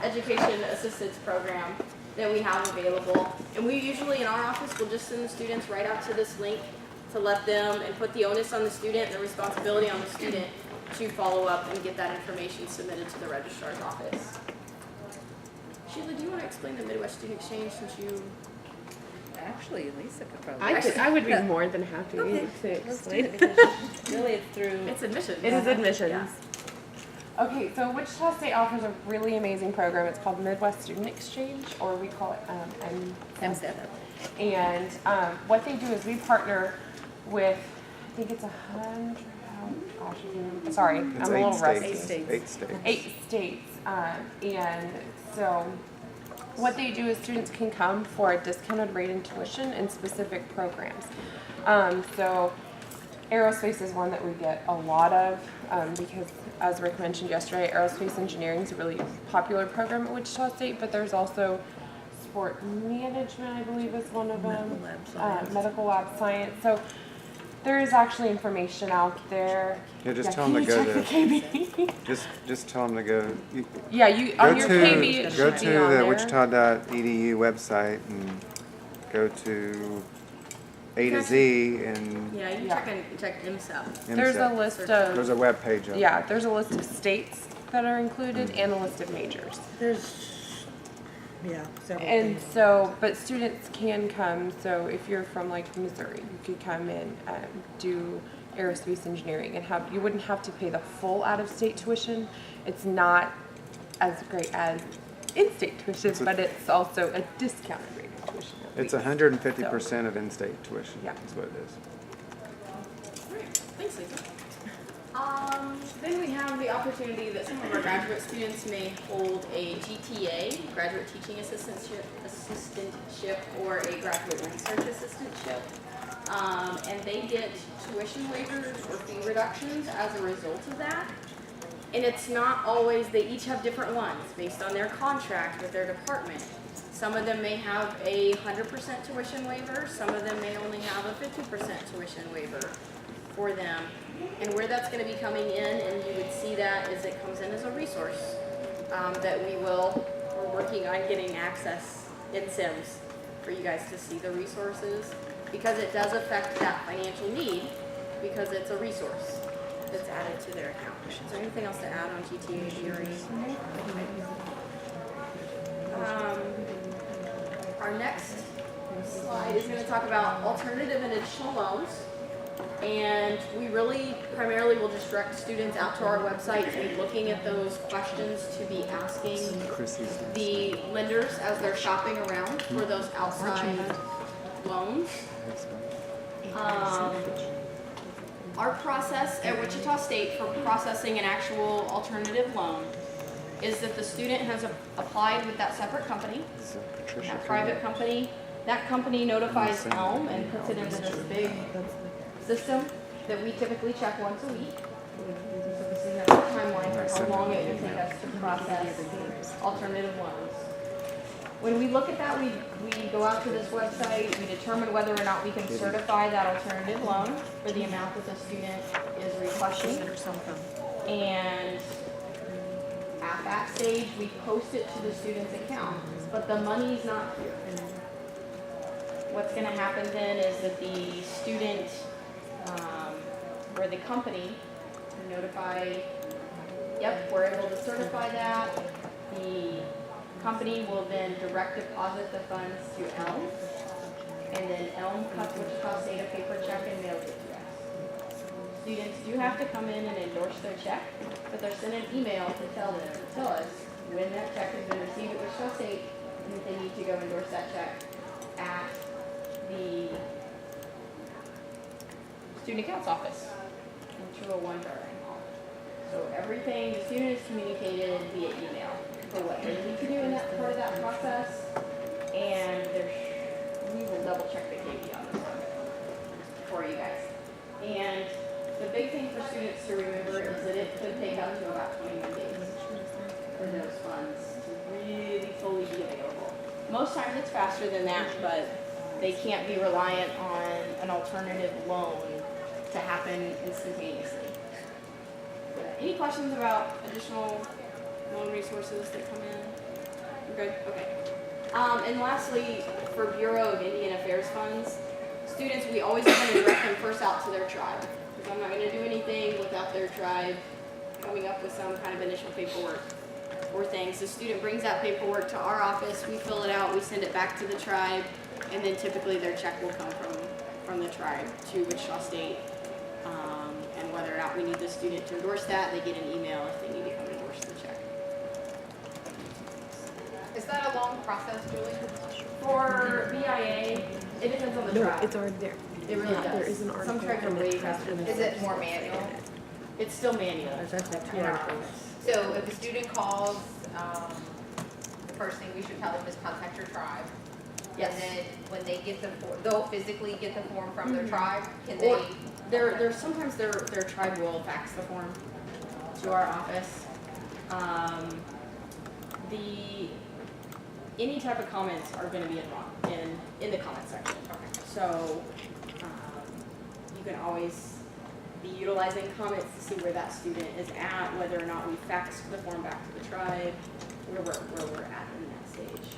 education assistance program that we have available. And we usually in our office will just send the students right out to this link to let them and put the onus on the student and the responsibility on the student to follow up and get that information submitted to the registrar's office. Sheila, do you want to explain the Midwest Student Exchange since you... Actually, Lisa could probably. I would be more than happy to Let's do explain. it because really it's through. It's admissions. It is admissions. Yeah. Okay, so Wichita State offers a really amazing program. It's called Midwest Student Exchange, or we call it MSEP. And what they do is we partner with, I think it's 100, oh gosh, I can't remember. Sorry, I'm a little rusty. 8 states. 8 states. 8 states. And so what they do is students can come for a discounted rate in tuition in specific programs. So aerospace is one that we get a lot of because, as Rick mentioned yesterday, aerospace engineering is a really popular program at Wichita State, but there's also sport management, I believe, is one of them. Medical lab science. So there is actually information out there. Yeah, just tell can them to you go check to. the KB? Just tell them to go. Yeah, you Go on your KB it to should be the on there. wichita.edu website and go to A to Z and Yeah, you check MSEP. There's a MSEP. list There's of a web page of yeah, there's a list of states that are included and a list of majors. There's several And things. so, but students can come. So if you're from like Missouri, you could come in and do aerospace engineering and you wouldn't have to pay the full out-of-state tuition. It's not as great as in-state tuition, but it's also a discounted rate of tuition. It's 150% of in-state tuition. Yeah. Is what it is. Great. Thanks, Lisa. Then we have the opportunity that some of our graduate students may hold a GTA, Graduate Teaching Assistantship, or a Graduate Research Assistantship. And they get tuition waivers or fee reductions as a result of that. And it's not always, they each have different ones based on their contract with their department. Some of them may have a 100% tuition waiver, some of them may only have a 50% tuition waiver for them. And where that's going to be coming in, and you would see that, is it comes in as a resource that we're working on getting access in SIMS for you guys to see the resources, because it does affect that financial need, because it's a resource that's added to their account. Is there anything else to add on GTA theory? Our next slide is going to talk about alternative and additional loans. And we really primarily will just direct students out to our website to be looking at those questions, to be asking the lenders as they're shopping around for those outside loans. Our process at Wichita State for processing an actual alternative loan is that the student has applied with that separate company, that private company. That company notifies ELM and puts it into this big system that we typically check once a week. So this is our timeline for how long it will take us to process alternative loans. When we look at that, we go out to this website, we determine whether or not we can certify that alternative loan for the amount that the student is requesting. And at that stage, we post it to the student's account, but the money's not here. What's going to happen then is that the student or the company notify, yep, we're able to certify that. The company will then direct deposit the funds to ELM, and then ELM cuts Wichita State a paper check and mails it to us. Students do have to come in and endorse their check, but they're sent an email to tell us when that check has been received at Wichita State and that they need to go endorse that check at the student accounts office in 201 Darling Hall. So everything, the student is communicated via email for what they need to do in that part of that process, and we will double check the KB on this one for you guys. And the big thing for students to remember is that it could take up to about 21 days for those funds to really fully be available. Most times it's faster than that, but they can't be reliant on an alternative loan to happen instantaneously. Any questions about additional loan resources that come in? You're good? Okay. And lastly, for Bureau of Indian Affairs funds, students, we always want to direct them first out to their tribe. Because I'm not going to do anything without their tribe coming up with some kind of initial paperwork or things. The student brings that paperwork to our office, we fill it out, we send it back to the tribe, and then typically their check will come from the tribe to Wichita State. And whether or not we need the student to endorse that, they get an email if they need to come endorse the check. Is that a long process, Julie? For BIA, it depends on the No, tribe. it's already there. It really does. There is an article. Some tribes are and way it has faster. been- Is it more manual? It's still manual. There's actually 2 in our articles. office. So if a student calls, the first thing we should tell them is contact your tribe. Yes. And then when they get the form, they'll physically get the form from their Mhm. tribe. Can Or they? there's sometimes their tribe will fax the form to our office. Any type of comments are going to be in the comment section. So you can always be utilizing comments to see where that student is at, whether or not we fax the form back to the tribe, where we're at in that stage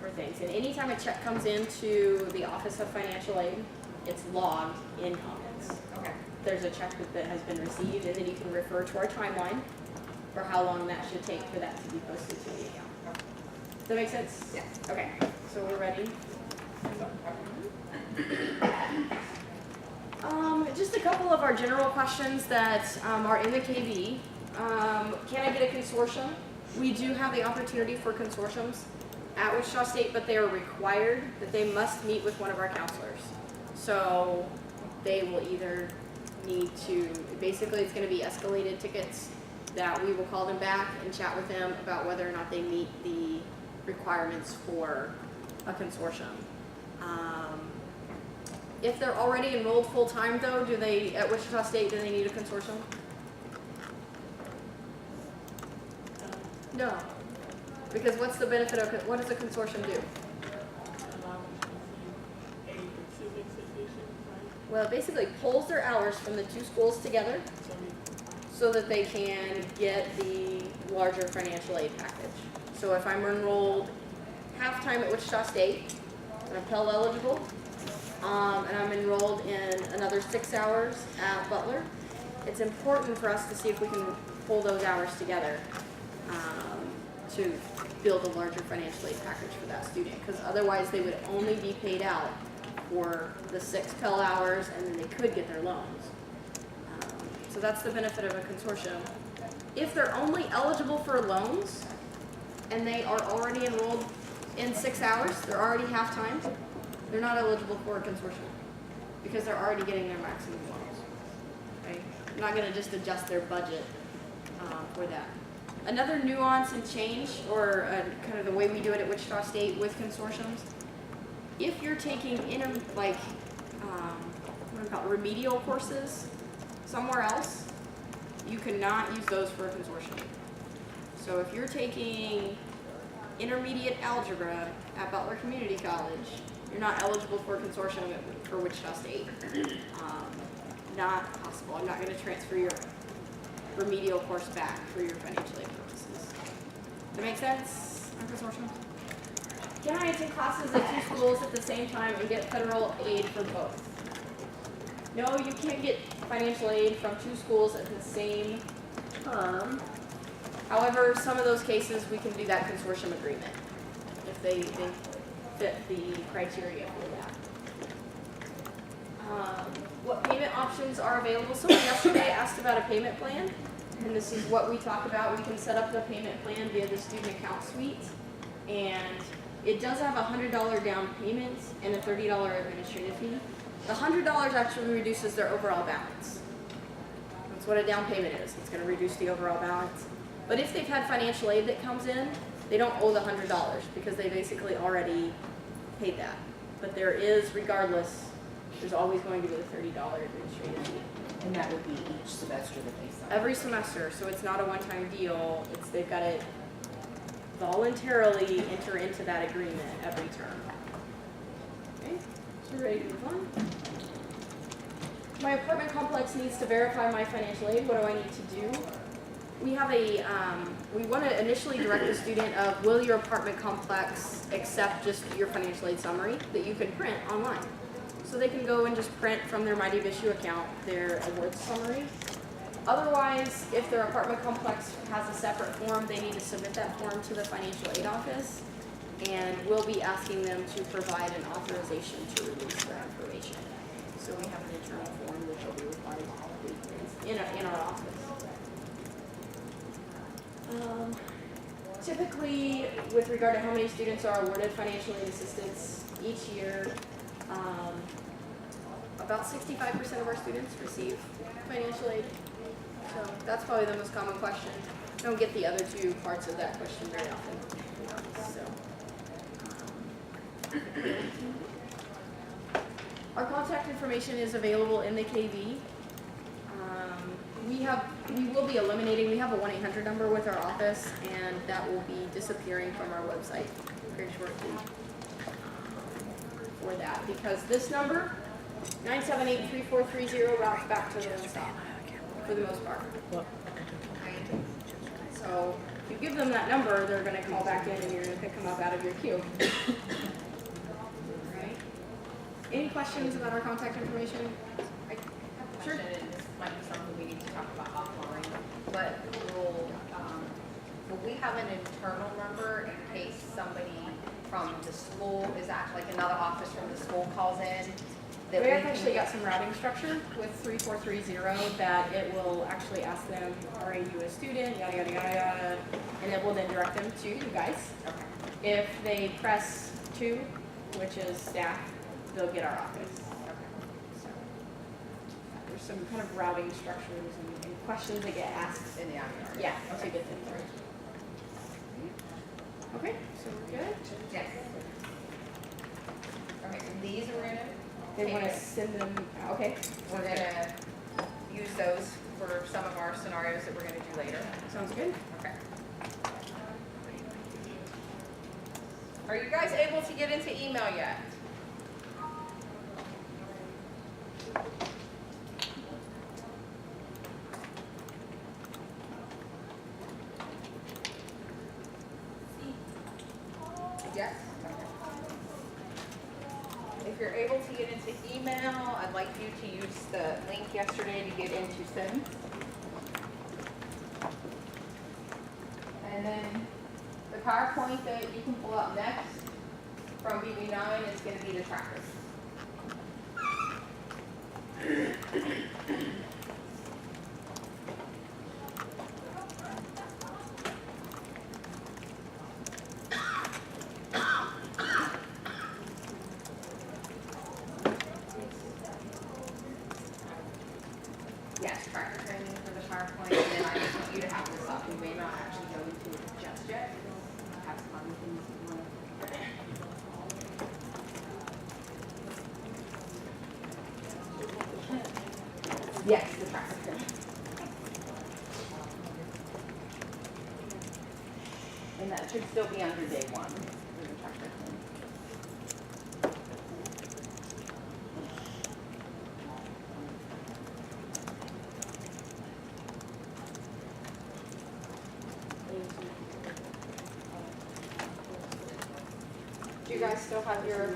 for things. And anytime a check comes into the Office of Financial Aid, it's logged in comments. Okay. There's a check that has been received, and then you can refer to our timeline for how long that should take for that to be posted to the account. Does that make sense? Yes. Okay, so we're ready. Just a couple of our general questions that are in the KV. Can I get a consortium? We do have the opportunity for consortiums at Wichita State, but they are required that they must meet with one of our counselors. So they will either need to, basically it's going to be escalated tickets that we will call them back and chat with them about whether or not they meet the requirements for a consortium. If they're already enrolled full-time though, at Wichita State, do they need a consortium? No. Because what's the benefit of, what does a consortium do? Well, it basically pulls their hours from the two schools together so that they can get the larger financial aid package. So if I'm enrolled half-time at Wichita State, and I'm Pell eligible, and I'm enrolled in another 6 hours at Butler, it's important for us to see if we can pull those hours together to build a larger financial aid package for that student, because otherwise they would only be paid out for the 6 Pell hours, and then they could get their loans. So that's the benefit of a consortium. If they're only eligible for loans, and they are already enrolled in 6 hours, they're already half-time, they're not eligible for a consortium, because they're already getting their maximum loans. Okay? I'm not gonna just adjust their budget for that. Another nuance and change, or kind of the way we do it at Wichita State with consortiums, if you're taking remedial courses somewhere else, you cannot use those for a consortium. So if you're taking intermediate algebra at Butler Community College, you're not eligible for a consortium for Wichita State. Not possible. I'm not going to transfer your remedial course back for your financial aid purposes. Does that make sense? On consortium? Can I attend classes at 2 schools at the same time and get federal aid for both? No, you can't get financial aid from 2 schools at the same term. However, some of those cases we can do that consortium agreement if they fit the criteria for that. What payment options are available? Someone yesterday asked about a payment plan, and this is what we talk about. We can set up the payment plan via the student account suite, and it does have a $100 down payment and a $30 administrative fee. The $100 actually reduces their overall balance. That's what a down payment is. It's going to reduce the overall balance. But if they've had financial aid that comes in, they don't owe the $100 because they basically already paid that. But there is, regardless, there's always going to be the $30 administrative fee. And that would be each semester that they sign? Every semester, so it's not a one-time deal. They've got to voluntarily enter into that agreement every term. Okay, so we're ready to move on. My apartment complex needs to verify my financial aid. What do I need to do? we have a, we want to initially direct the student of, will your apartment complex accept just your financial aid summary that you can print online? So they can go and just print from their WSU account their awards summary. Otherwise, if their apartment complex has a separate form, they need to submit that form to the financial aid office. And we'll be asking them to provide an authorization to release their information. So we have an internal form that will be required in our office. Typically, with regard to how many students are awarded financial aid assistance each year, about 65% of our students receive financial aid. So that's probably the most common question. Don't get the other two parts of that question very often. Our contact information is available in the KV. We will be eliminating, we have a 1-800 number with our office, and that will be disappearing from our website very shortly for that, because this number, 978-3430, routes back to the one stop for the most part. So if you give them that number, they're going to call back in and you're going to pick them up out of your queue. Right? Any questions about our contact information? I have a question, and this might be something we need to talk about offline, but will we have an internal number in case somebody from the school is actually, like another office from the school calls in? That We have can actually got some routing structure with 3430 that it will actually ask them, are you a student, yada, yada, yada, yada, and it will then direct them to you guys. Okay. If they press 2, which is staff, they'll get our office. So there's some kind of routing structures and questions that get asked. In the afternoon. Yeah, to get them through. Okay, so we're good? Yes. Okay, so these are gonna. They want to send them, okay. We're gonna use those for some of our scenarios that we're gonna do later. Sounds good. Okay. Are you guys able to get into email yet? Yes? If you're able to get into email, I'd like you to use the link yesterday to get into Sims. And then the PowerPoint that you can pull up next from BB9 is going to be the trackers. Yes, tracker training for the PowerPoint, and then I just want you to have this up. We may not actually go into it just yet. I have some other things we want to. Yes, the tracker training. And that should still be under day 1 for the tracker training. Do you guys still have your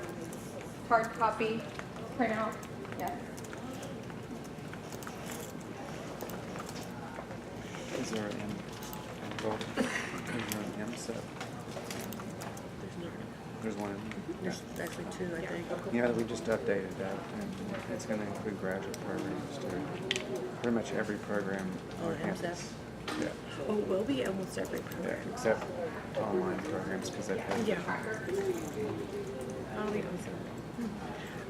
hard copy printout? Yes. Is there an M set? There's one. There's actually 2, I think. Yeah, we just updated that, and it's going to include graduate programs too. Pretty much every program on campus. Yeah, Oh, will be almost every program. except online programs because they've had. Yeah. I'll be awesome.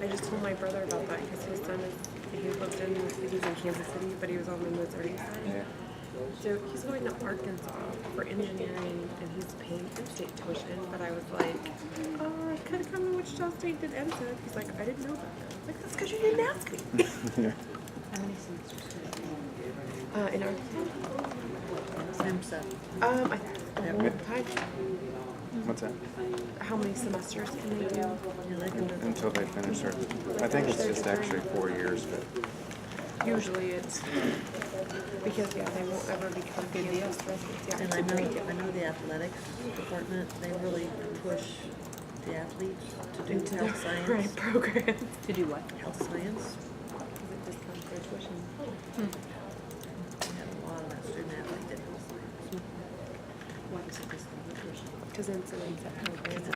I just told my brother about that because his son he's in Kansas City, but he was on the Missouri side. Yeah. So he's going to Arkansas for engineering, and he's paying in-state tuition. But I was like, I could have come to Wichita State did MSET. He's like, I didn't know about that. I'm like, that's because you didn't ask me. Yeah. How many semesters do In Arkansas, MSET. I think time. What's that? How many semesters can they do? Until they finish their, I think it's just actually 4 years, but Usually it's Because yeah, they won't ever become campus residents. Yeah, And it's I a great know, I know the athletics department, they really push the athletes to do into the health science. right program. To do what? Health science. Because it discounts their tuition. We had a lot of that student athlete did health science. Why does it discount their tuition? Because incidents at programs.